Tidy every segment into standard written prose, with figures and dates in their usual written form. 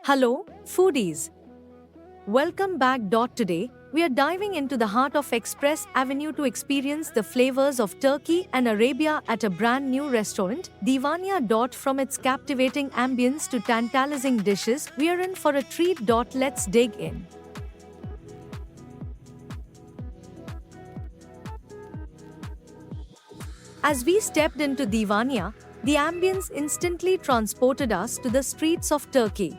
Hello, foodies. Welcome back. Today, we are diving into the heart of Express Avenue to experience the flavors of Turkey and Arabia at a brand new restaurant, Divania. From its captivating ambience to tantalizing dishes, we are in for a treat. Let's dig in. As we stepped into Divania, the ambience instantly transported us to the streets of Turkey.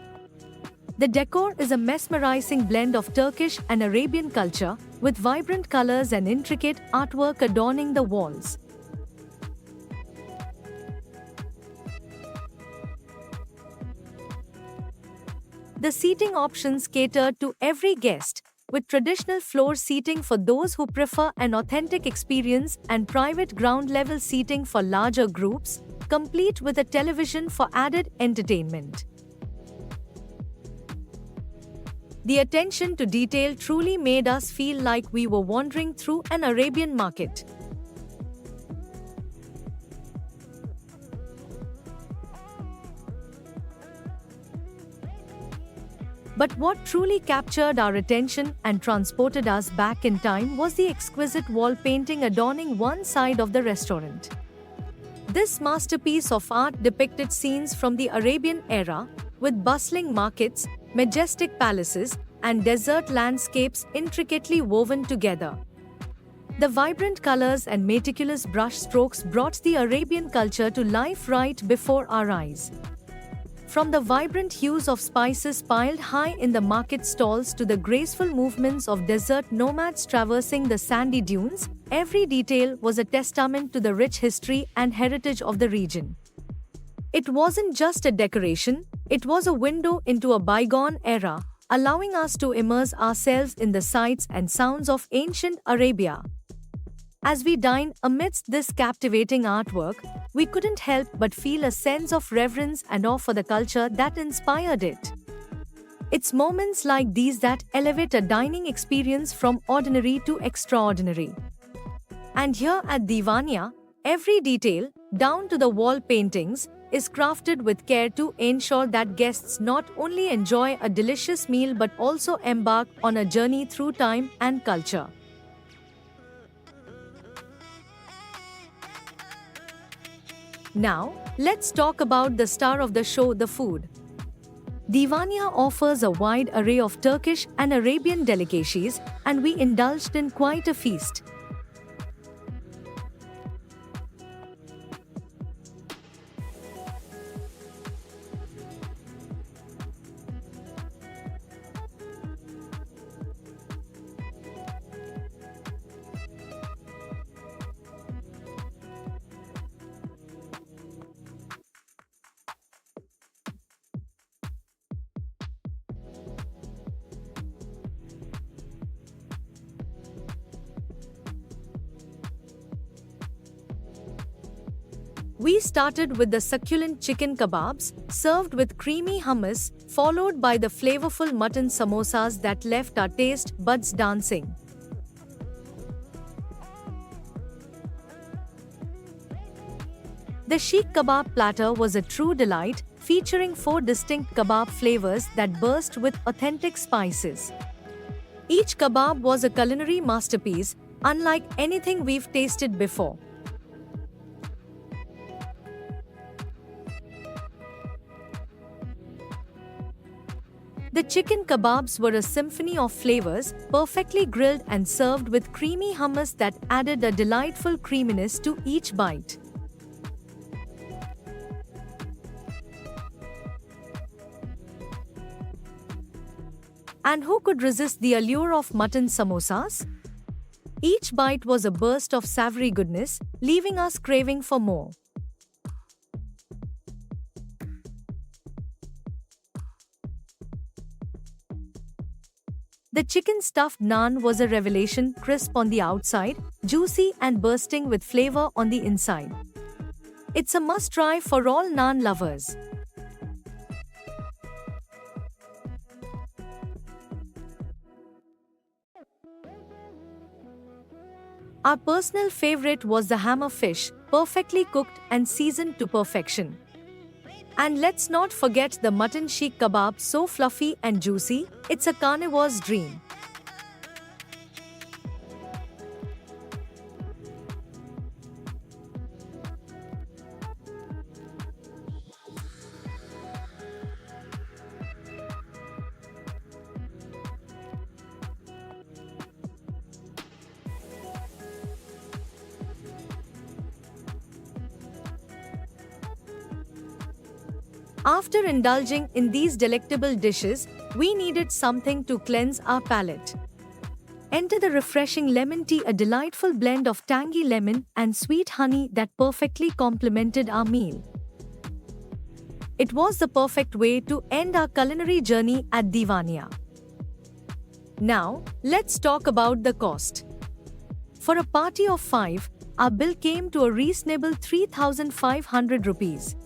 The decor is a mesmerizing blend of Turkish and Arabian culture, with vibrant colors and intricate artwork adorning the walls. The seating options catered to every guest, with traditional floor seating for those who prefer an authentic experience and private ground-level seating for larger groups, complete with a television for added entertainment. The attention to detail truly made us feel like we were wandering through an Arabian market. But what truly captured our attention and transported us back in time was the exquisite wall painting adorning one side of the restaurant. This masterpiece of art depicted scenes from the Arabian era, with bustling markets, majestic palaces, and desert landscapes intricately woven together. The vibrant colors and meticulous brush strokes brought the Arabian culture to life right before our eyes. From the vibrant hues of spices piled high in the market stalls to the graceful movements of desert nomads traversing the sandy dunes, every detail was a testament to the rich history and heritage of the region. It wasn't just a decoration, it was a window into a bygone era, allowing us to immerse ourselves in the sights and sounds of ancient Arabia. As we dined amidst this captivating artwork, we couldn't help but feel a sense of reverence and awe for the culture that inspired it. It's moments like these that elevate a dining experience from ordinary to extraordinary. And here at Divania, every detail, down to the wall paintings, is crafted with care to ensure that guests not only enjoy a delicious meal but also embark on a journey through time and culture. Now, let's talk about the star of the show, the food. Divania offers a wide array of Turkish and Arabian delicacies, and we indulged in quite a feast. We started with the succulent chicken kebabs, served with creamy hummus, followed by the flavorful mutton samosas that left our taste buds dancing. The sheikh kebab platter was a true delight, featuring 4 distinct kebab flavors that burst with authentic spices. Each kebab was a culinary masterpiece, unlike anything we've tasted before. The chicken kebabs were a symphony of flavors, perfectly grilled and served with creamy hummus that added a delightful creaminess to each bite. And who could resist the allure of mutton samosas? Each bite was a burst of savory goodness, leaving us craving for more. The chicken stuffed naan was a revelation, crisp on the outside, juicy and bursting with flavor on the inside. It's a must-try for all naan lovers. Our personal favorite was the hammer fish, perfectly cooked and seasoned to perfection. And let's not forget the mutton sheikh kebab, so fluffy and juicy, it's a carnivore's dream. After indulging in these delectable dishes, we needed something to cleanse our palate. Enter the refreshing lemon tea, a delightful blend of tangy lemon and sweet honey that perfectly complemented our meal. It was the perfect way to end our culinary journey at Diwania. Now, let's talk about the cost. For a party of 5, our bill came to a reasonable 3,500 rupees.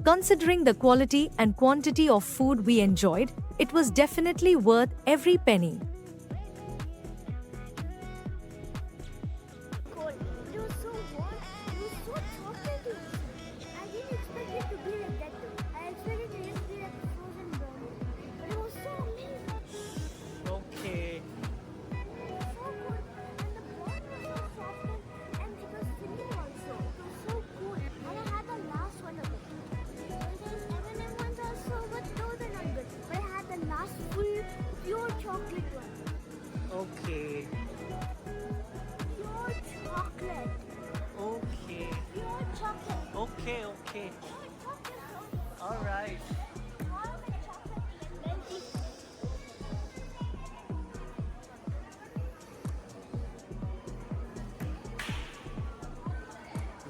Considering the quality and quantity of food we enjoyed, it was definitely worth every penny. Cold. It was so warm. It was so chocolatey. I didn't expect it to be like that too. I expected it to just be like a frozen brownie. But it was so amazing. Okay. So good. And the bun was so soft and it was filling also. It was so good. And I had the last one of it. Because M&M ones are so good, those are not good. But I had the last full pure chocolate one. Okay. Pure chocolate. Okay. Pure chocolate. Okay. Okay. Pure chocolate. All right. All the chocolate melty.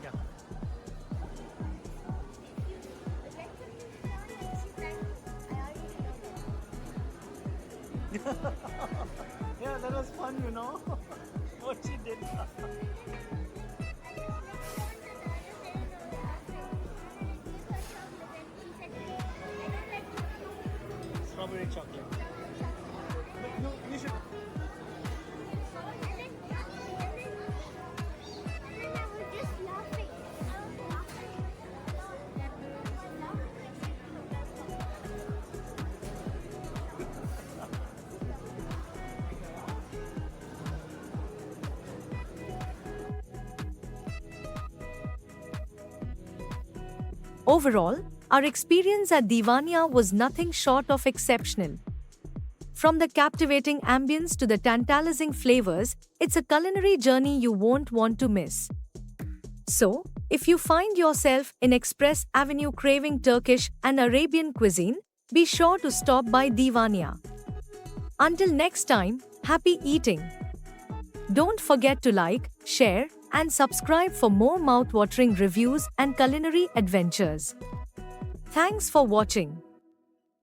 Yeah. Yeah, that was fun, you know. What she did. Strawberry chocolate. But you should. Overall, our experience at Diwania was nothing short of exceptional. From the captivating ambience to the tantalizing flavors, it's a culinary journey you won't want to miss. So, if you find yourself in Express Avenue craving Turkish and Arabian cuisine, be sure to stop by Diwania. Until next time, happy eating! Don't forget to like, share, and subscribe for more mouth-watering reviews and culinary adventures. Thanks for watching.